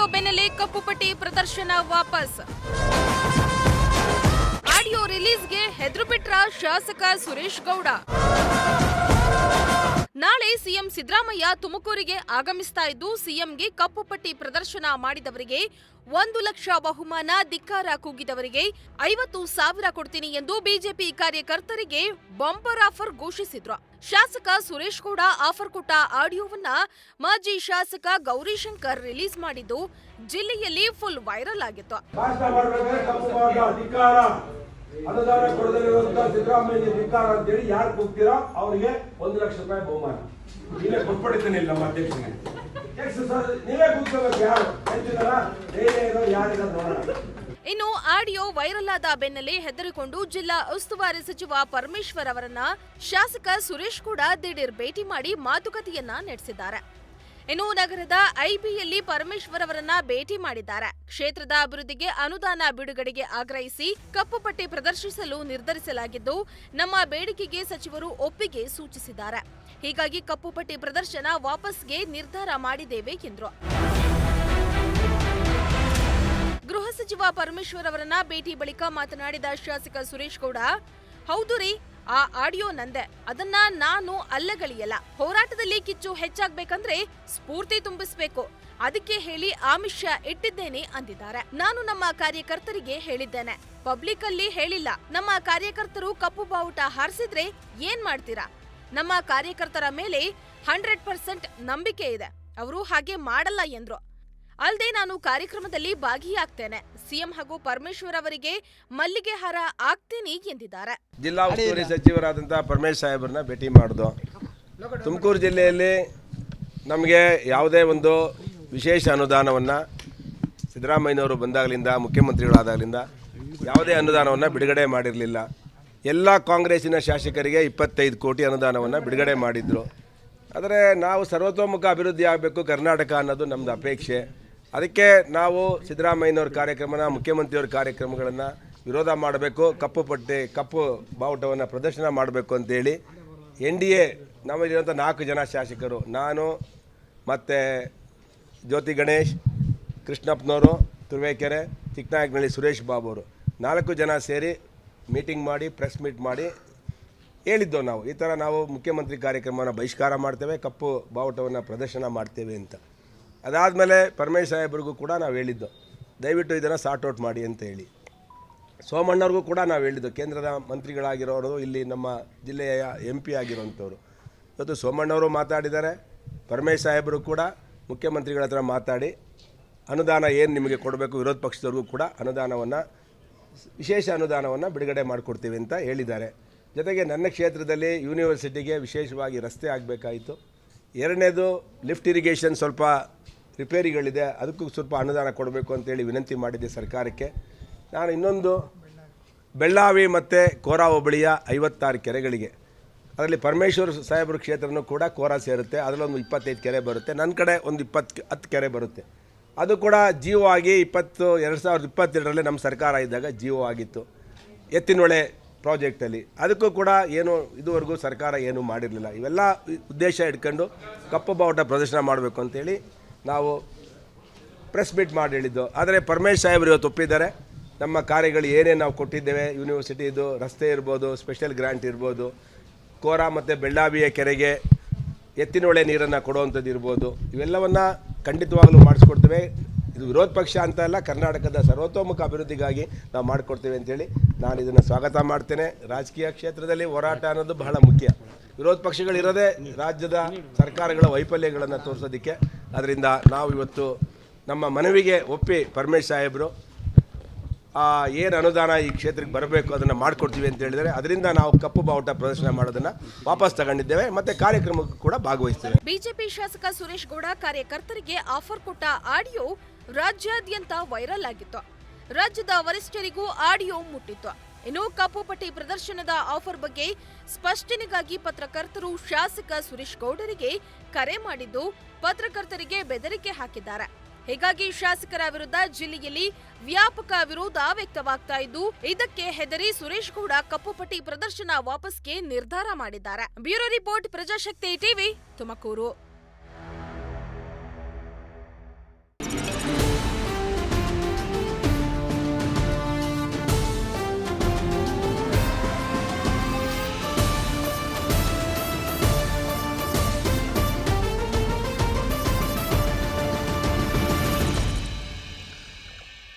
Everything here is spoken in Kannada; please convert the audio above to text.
ಆಡಿಯೋ ಬೆನ್ನಲ್ಲೇ ಕಪ್ಪುಪಟ್ಟಿ ಪ್ರದರ್ಶನ ವಾಪಸ್. ಆಡಿಯೋ ರಿಲೀಸ್ಗೆ ಹೆದ್ರು ಬಿಟ್ರ ಶಾಸಕ ಸುರೇಶ್ ಗೌಡ. ನಾಳೆ ಸಿಎಂ ಸಿದ್ದರಾಮಯ್ಯ ತುಮಕೂರಿಗೆ ಆಗಮಿಸ್ತಾ ಇದ್ದು, ಸಿಎಂಗೆ ಕಪ್ಪುಪಟ್ಟಿ ಪ್ರದರ್ಶನ ಮಾಡಿದವರಿಗೆ 1 ಲಕ್ಷ ಬಹುಮಾನ, ಧಿಕ್ಕಾರ ಕೂಗಿದವರಿಗೆ 50,000 ಕೊಡ್ತೀನಿ ಎಂದು ಬಿಜೆಪಿ ಕಾರ್ಯಕರ್ತರಿಗೆ ಬಂಪರ್ ಆಫರ್ ಘೋಷಿಸಿದ್ರು. ಶಾಸಕ ಸುರೇಶ್ ಗೌಡ ಆಫರ್ ಕೊಟ್ಟ ಆಡಿಯೋವನ್ನ ಮಾಜಿ ಶಾಸಕ ಗೌರಿಶಂಕರ್ ರಿಲೀಸ್ ಮಾಡಿದ್ದು ಜಿಲ್ಲೆಯಲ್ಲಿ ಫುಲ್ ವೈರಲ್ ಆಗಿತ್ತು. ಅನುದಾನ ಕೊಡದಿರುವಂತ ಸಿದ್ದರಾಮಯ್ಯ ಧಿಕ್ಕಾರ ಅಂತೇಳಿ ಯಾರು ಕೂಗ್ತೀರಾ ಅವರಿಗೆ 1 ಲಕ್ಷ ರೂಪಾಯಿ ಬಹುಮಾನ. ನೀವೇ ಕೊಟ್ಬಿಡ್ತೀನಿ ನಮ್ಮ ಅಧ್ಯಕ್ಷನಿಗೆ. ನೀವೇ ಕೂಗ್ಕೋಬೇಕು, ಯಾರು ಹೇಳ್ತಿದಾರ ಯಾರಿಲ್ಲ ನೋಡೋಣ. ಇನ್ನು ಆಡಿಯೋ ವೈರಲ್ ಆದ ಬೆನ್ನಲ್ಲೇ ಹೆದರಿಕೊಂಡು ಜಿಲ್ಲಾ ಉಸ್ತುವಾರಿ ಸಚಿವ ಪರಮೇಶ್ವರ್ ಅವರನ್ನ ಶಾಸಕ ಸುರೇಶ್ ಕೂಡ ದಿಢೀರ್ ಭೇಟಿ ಮಾಡಿ ಮಾತುಕತೆಯನ್ನ ನಡೆಸಿದ್ದಾರೆ. ಇನ್ನು ನಗರದ ಐಬಿಯಲ್ಲಿ ಪರಮೇಶ್ವರ್ ಅವರನ್ನ ಭೇಟಿ ಮಾಡಿದ್ದಾರೆ. ಕ್ಷೇತ್ರದ ಅಭಿವೃದ್ಧಿಗೆ ಅನುದಾನ ಬಿಡುಗಡೆಗೆ ಆಗ್ರಹಿಸಿ ಕಪ್ಪುಪಟ್ಟಿ ಪ್ರದರ್ಶಿಸಲು ನಿರ್ಧರಿಸಲಾಗಿದ್ದು, ನಮ್ಮ ಬೇಡಿಕೆಗೆ ಸಚಿವರು ಒಪ್ಪಿಗೆ ಸೂಚಿಸಿದ್ದಾರೆ. ಹೀಗಾಗಿ ಕಪ್ಪುಪಟ್ಟಿ ಪ್ರದರ್ಶನ ವಾಪಸ್ಗೆ ನಿರ್ಧಾರ ಮಾಡಿದ್ದೇವೆ ಎಂದರು. ಗೃಹ ಸಚಿವ ಪರಮೇಶ್ವರ್ ಅವರನ್ನ ಭೇಟಿ ಬಳಿಕ ಮಾತನಾಡಿದ ಶಾಸಕ ಸುರೇಶ್ ಗೌಡ, ಹೌದು ರೀ, ಆ ಆಡಿಯೋ ನಂದೆ, ಅದನ್ನ ನಾನು ಅಲ್ಲಗಳೆಯಲ್ಲ. ಹೋರಾಟದಲ್ಲಿ ಕಿಚ್ಚು ಹೆಚ್ಚಾಗ್ಬೇಕಂದ್ರೆ ಸ್ಫೂರ್ತಿ ತುಂಬಿಸ್ಬೇಕು, ಅದಕ್ಕೆ ಹೇಳಿ ಆಮಿಷ ಇಟ್ಟಿದ್ದೇನೆ ಅಂದಿದ್ದಾರೆ. ನಾನು ನಮ್ಮ ಕಾರ್ಯಕರ್ತರಿಗೆ ಹೇಳಿದ್ದೇನೆ, ಪಬ್ಲಿಕ್ ಅಲ್ಲಿ ಹೇಳಿಲ್ಲ. ನಮ್ಮ ಕಾರ್ಯಕರ್ತರು ಕಪ್ಪು ಬಾವುಟ ಹಾರಿಸಿದ್ರೆ ಏನ್ ಮಾಡ್ತೀರಾ? ನಮ್ಮ ಕಾರ್ಯಕರ್ತರ ಮೇಲೆ 100% ನಂಬಿಕೆ ಇದೆ, ಅವರು ಹಾಗೆ ಮಾಡಲ್ಲ ಎಂದ್ರು. ಅಲ್ಲದೆ ನಾನು ಕಾರ್ಯಕ್ರಮದಲ್ಲಿ ಭಾಗಿಯಾಗ್ತೇನೆ, ಸಿಎಂ ಹಾಗೂ ಪರಮೇಶ್ವರ್ ಅವರಿಗೆ ಮಲ್ಲಿಗೆ ಹಾರ ಆಗ್ತೀನಿ ಎಂದಿದ್ದಾರೆ. ಜಿಲ್ಲಾ ಉಸ್ತುವಾರಿ ಸಚಿವರಾದಂತಹ ಪರಮೇಶ್ ಸಾಹೇಬ್ರನ್ನ ಭೇಟಿ ಮಾಡಿದ್ದು. ತುಮಕೂರು ಜಿಲ್ಲೆಯಲ್ಲಿ ನಮಗೆ ಯಾವುದೇ ಒಂದು ವಿಶೇಷ ಅನುದಾನವನ್ನು ಸಿದ್ದರಾಮಯ್ಯನವರು ಬಂದಾಗಲಿಂದ, ಮುಖ್ಯಮಂತ್ರಿಗಳಾದಾಗಲಿಂದ ಯಾವುದೇ ಅನುದಾನವನ್ನು ಬಿಡುಗಡೆ ಮಾಡಿರಲಿಲ್ಲ. ಎಲ್ಲ ಕಾಂಗ್ರೆಸ್ಸಿನ ಶಾಸಕರಿಗೆ 25 ಕೋಟಿ ಅನುದಾನವನ್ನು ಬಿಡುಗಡೆ ಮಾಡಿದ್ರು. ಆದರೆ ನಾವು ಸರ್ವತೋಮುಖ ಅಭಿವೃದ್ಧಿ ಆಗಬೇಕು ಕರ್ನಾಟಕ ಅನ್ನೋದು ನಮ್ಮದು ಅಪೇಕ್ಷೆ. ಅದಕ್ಕೆ ನಾವು ಸಿದ್ದರಾಮಯ್ಯನವ್ರ ಕಾರ್ಯಕ್ರಮನ, ಮುಖ್ಯಮಂತ್ರಿಯವ್ರ ಕಾರ್ಯಕ್ರಮಗಳನ್ನು ವಿರೋಧ ಮಾಡಬೇಕು, ಕಪ್ಪು ಬಾವುಟವನ್ನು ಪ್ರದರ್ಶನ ಮಾಡಬೇಕು ಅಂತೇಳಿ NDA ನಮ್ಮಲ್ಲಿರುವಂಥ 4 ಜನ ಶಾಸಕರು, ನಾನು ಮತ್ತು ಜ್ಯೋತಿ ಗಣೇಶ್, ಕೃಷ್ಣಪ್ಪನವರು, ತುರುವೇಕೆರೆ, ಚಿಕ್ಕನಾಯಕನಹಳ್ಳಿ ಸುರೇಶ್ ಬಾಬು ಅವರು 4 ಜನ ಸೇರಿ ಮೀಟಿಂಗ್ ಮಾಡಿ, ಪ್ರೆಸ್ ಮೀಟ್ ಮಾಡಿ ಹೇಳಿದ್ದೆವು. ನಾವು ಈ ಥರ ನಾವು ಮುಖ್ಯಮಂತ್ರಿ ಕಾರ್ಯಕ್ರಮವನ್ನು ಬಹಿಷ್ಕಾರ ಮಾಡ್ತೇವೆ, ಕಪ್ಪು ಬಾವುಟವನ್ನು ಪ್ರದರ್ಶನ ಮಾಡ್ತೇವೆ ಅಂತ. ಅದಾದಮೇಲೆ ಪರಮೇಶ್ ಸಾಹೇಬ್ರಿಗೂ ಕೂಡ ನಾವು ಹೇಳಿದ್ದು, ದಯವಿಟ್ಟು ಇದನ್ನು ಸಾರ್ಟ್ ಔಟ್ ಮಾಡಿ ಅಂತ ಹೇಳಿ. ಸೋಮಣ್ಣವ್ರಿಗೂ ಕೂಡ ನಾವು ಹೇಳಿದ್ದು, ಕೇಂದ್ರದ ಮಂತ್ರಿಗಳಾಗಿರೋರು, ಇಲ್ಲಿ ನಮ್ಮ ಜಿಲ್ಲೆಯ MP ಆಗಿರೋಂಥವ್ರು. ಇವತ್ತು ಸೋಮಣ್ಣವರು ಮಾತಾಡಿದ್ದಾರೆ, ಪರಮೇಶ್ ಸಾಹೇಬರು ಕೂಡ ಮುಖ್ಯಮಂತ್ರಿಗಳ ಹತ್ರ ಮಾತಾಡಿ ಅನುದಾನ ಏನು ನಿಮಗೆ ಕೊಡಬೇಕು, ವಿರೋಧ ಪಕ್ಷದವ್ರಿಗೂ ಕೂಡ ಅನುದಾನವನ್ನು, ವಿಶೇಷ ಅನುದಾನವನ್ನು ಬಿಡುಗಡೆ ಮಾಡಿಕೊಡ್ತೀವಿ ಅಂತ ಹೇಳಿದ್ದಾರೆ. ಜೊತೆಗೆ ನನ್ನ ಕ್ಷೇತ್ರದಲ್ಲಿ ಯೂನಿವರ್ಸಿಟಿಗೆ ವಿಶೇಷವಾಗಿ ರಸ್ತೆ ಆಗಬೇಕಾಯಿತು. ಎರಡನೇದು ಲಿಫ್ಟ್ ಇರಿಗೇಷನ್ ಸ್ವಲ್ಪ ರಿಪೇರಿಗಳಿದೆ, ಅದಕ್ಕೂ ಸ್ವಲ್ಪ ಅನುದಾನ ಕೊಡಬೇಕು ಅಂತೇಳಿ ವಿನಂತಿ ಮಾಡಿದ್ದೆ ಸರ್ಕಾರಕ್ಕೆ. ನಾನು ಇನ್ನೊಂದು ಬೆಳ್ಳಾವಿ ಮತ್ತು ಕೋರಾ ಹೋಬಳಿಯ 56 ಕೆರೆಗಳಿಗೆ, ಅದರಲ್ಲಿ ಪರಮೇಶ್ವರ್ ಸಾಹೇಬ್ರ ಕ್ಷೇತ್ರನೂ ಕೂಡ ಕೋರಾ ಸೇರುತ್ತೆ, ಅದರಲ್ಲೊಂದು 25 ಕೆರೆ ಬರುತ್ತೆ, ನನ್ನ ಕಡೆ ಒಂದು 10 ಕೆರೆ ಬರುತ್ತೆ. ಅದು ಕೂಡ ಜಿಒ ಆಗಿ 2022ರಲ್ಲಿ ನಮ್ಮ ಸರ್ಕಾರ ಇದ್ದಾಗ ಜಿಒ ಆಗಿತ್ತು, ಎತ್ತಿನೊಳೆ ಪ್ರಾಜೆಕ್ಟಲ್ಲಿ. ಅದಕ್ಕೂ ಕೂಡ ಏನು ಇದುವರೆಗೂ ಸರ್ಕಾರ ಏನೂ ಮಾಡಿರಲಿಲ್ಲ. ಇವೆಲ್ಲ ಉದ್ದೇಶ ಇಟ್ಕೊಂಡು ಕಪ್ಪು ಬಾವುಟ ಪ್ರದರ್ಶನ ಮಾಡಬೇಕು ಅಂತೇಳಿ ನಾವು ಪ್ರೆಸ್ ಮೀಟ್ ಮಾಡಿ ಹೇಳಿದ್ದು. ಆದರೆ ಪರಮೇಶ್ ಸಾಹೇಬರು ಇವತ್ತು ಒಪ್ಪಿದ್ದಾರೆ, ನಮ್ಮ ಕಾರ್ಯಗಳು ಏನೇನು ನಾವು ಕೊಟ್ಟಿದ್ದೇವೆ, ಯೂನಿವರ್ಸಿಟಿದು ರಸ್ತೆ ಇರ್ಬೋದು, ಸ್ಪೆಷಲ್ ಗ್ರ್ಯಾಂಟ್ ಇರ್ಬೋದು, ಕೋರಾ ಮತ್ತು ಬೆಳ್ಳಾವಿಯ ಕೆರೆಗೆ ಎತ್ತಿನೊಳೆ ನೀರನ್ನು ಕೊಡುವಂಥದ್ದು ಇರ್ಬೋದು, ಇವೆಲ್ಲವನ್ನು ಖಂಡಿತವಾಗಲೂ ಮಾಡಿಸ್ಕೊಡ್ತೇವೆ. ಇದು ವಿರೋಧ ಪಕ್ಷ ಅಂತ ಅಲ್ಲ, ಕರ್ನಾಟಕದ ಸರ್ವತೋಮುಖ ಅಭಿವೃದ್ಧಿಗಾಗಿ ನಾವು ಮಾಡಿಕೊಡ್ತೇವೆ ಅಂತೇಳಿ ನಾನು ಇದನ್ನು ಸ್ವಾಗತ ಮಾಡ್ತೇನೆ. ರಾಜಕೀಯ ಕ್ಷೇತ್ರದಲ್ಲಿ ಹೋರಾಟ ಅನ್ನೋದು ಬಹಳ ಮುಖ್ಯ. ವಿರೋಧ ಪಕ್ಷಗಳಿರೋದೇ ರಾಜ್ಯದ ಸರ್ಕಾರಗಳ ವೈಫಲ್ಯಗಳನ್ನು ತೋರಿಸೋದಕ್ಕೆ. ಅದರಿಂದ ನಾವು ಇವತ್ತು ನಮ್ಮ ಮನವಿಗೆ ಒಪ್ಪಿ ಪರಮೇಶ್ ಸಾಹೇಬರು ಏನು ಅನುದಾನ ಈ ಕ್ಷೇತ್ರಕ್ಕೆ ಬರಬೇಕು ಅದನ್ನು ಮಾಡಿಕೊಡ್ತೀವಿ ಅಂತ ಹೇಳಿದರೆ, ಅದರಿಂದ ನಾವು ಕಪ್ಪು ಬಾವುಟ ಪ್ರದರ್ಶನ ಮಾಡೋದನ್ನು ವಾಪಸ್ ತಗೊಂಡಿದ್ದೇವೆ ಮತ್ತು ಕಾರ್ಯಕ್ರಮಕ್ಕೂ ಕೂಡ ಭಾಗವಹಿಸ್ತೇವೆ. ಬಿಜೆಪಿ ಶಾಸಕ ಸುರೇಶ್ ಗೌಡ ಕಾರ್ಯಕರ್ತರಿಗೆ ಆಫರ್ ಕೊಟ್ಟ ಆಡಿಯೋ ರಾಜ್ಯಾದ್ಯಂತ ವೈರಲ್ ಆಗಿತ್ತು. ರಾಜ್ಯದ ವರಿಷ್ಠರಿಗೂ ಆಡಿಯೋ ಮುಟ್ಟಿತ್ತು. ಇನ್ನು ಕಪ್ಪುಪಟ್ಟಿ ಪ್ರದರ್ಶನದ ಆಫರ್ ಬಗ್ಗೆ ಸ್ಪಷ್ಟನೆಗಾಗಿ ಪತ್ರಕರ್ತರು ಶಾಸಕ ಸುರೇಶ್ ಗೌಡರಿಗೆ ಕರೆ ಮಾಡಿದ್ದು, ಪತ್ರಕರ್ತರಿಗೆ ಬೆದರಿಕೆ ಹಾಕಿದ್ದಾರೆ. ಹೀಗಾಗಿ ಶಾಸಕರ ವಿರುದ್ಧ ಜಿಲ್ಲೆಯಲ್ಲಿ ವ್ಯಾಪಕ ವಿರೋಧ ವ್ಯಕ್ತವಾಗ್ತಾ ಇದ್ದು, ಇದಕ್ಕೆ ಹೆದರಿ ಸುರೇಶ್ ಗೌಡ ಕಪ್ಪುಪಟ್ಟಿ ಪ್ರದರ್ಶನ ವಾಪಸ್ಗೆ ನಿರ್ಧಾರ ಮಾಡಿದ್ದಾರೆ. Bureau report, Prajashakti TV, Tumakuru.